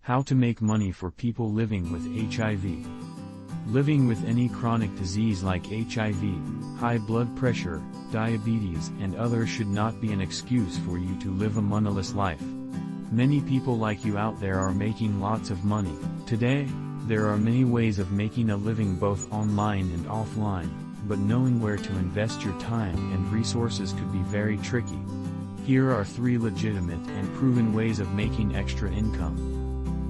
How to make money for people living with HIV. Living with any chronic disease like HIV, high blood pressure, diabetes and others should not be an excuse for you to live a moneyless life. Many people like you out there are making lots of money. Today, there are many ways of making a living both online and offline, but knowing where to invest your time and resources could be very tricky. Here are 3 legitimate and proven ways of making extra income.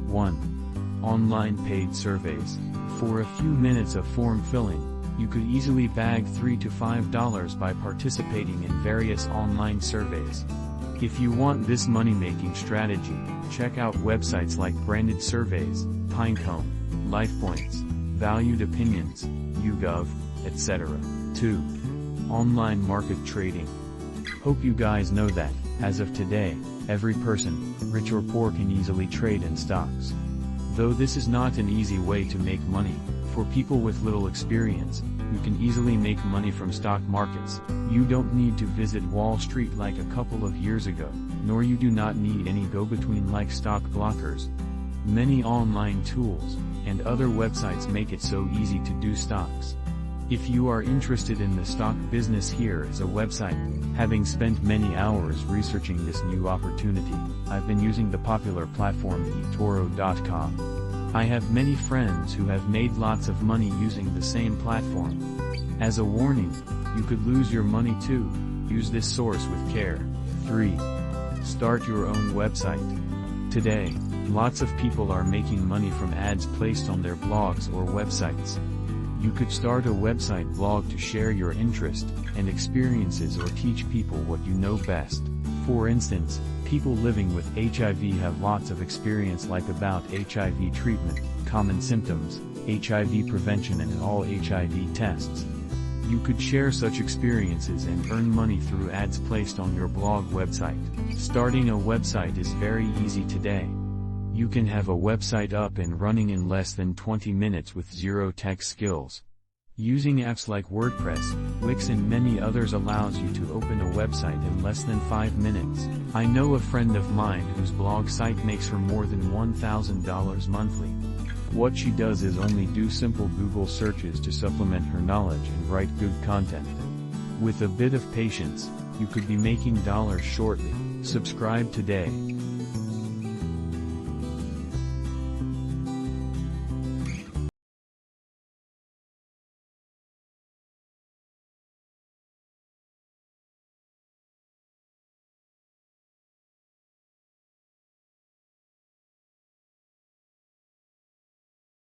1. Online paid surveys. For a few minutes of form filling, you could easily bag $3 to $5 by participating in various online surveys. If you want this money-making strategy, check out websites like Branded Surveys, Pinecone, LifePoints, Valued Opinions, YouGov, etc. 2. Online market trading. Hope you guys know that, as of today, every person, rich or poor, can easily trade in stocks. Though this is not an easy way to make money, for people with little experience, you can easily make money from stock markets. You don't need to visit Wall Street like a couple of years ago, nor you do not need any go-between like stock blockers. Many online tools and other websites make it so easy to do stocks. If you are interested in the stock business, here is a website. Having spent many hours researching this new opportunity, I've been using the popular platform eToro.com. I have many friends who have made lots of money using the same platform. As a warning, you could lose your money too. Use this source with care. 3. Start your own website. Today, lots of people are making money from ads placed on their blogs or websites. You could start a website blog to share your interest and experiences or teach people what you know best. For instance, people living with HIV have lots of experience, like about HIV treatment, common symptoms, HIV prevention and all HIV tests. You could share such experiences and earn money through ads placed on your blog website. Starting a website is very easy today. You can have a website up and running in less than 20 minutes with zero tech skills. Using apps like WordPress, Wix and many others allows you to open a website in less than 5 minutes. I know a friend of mine whose blog site makes her more than $1,000 monthly. What she does is only do simple Google searches to supplement her knowledge and write good content. With a bit of patience, you could be making dollars shortly. Subscribe today.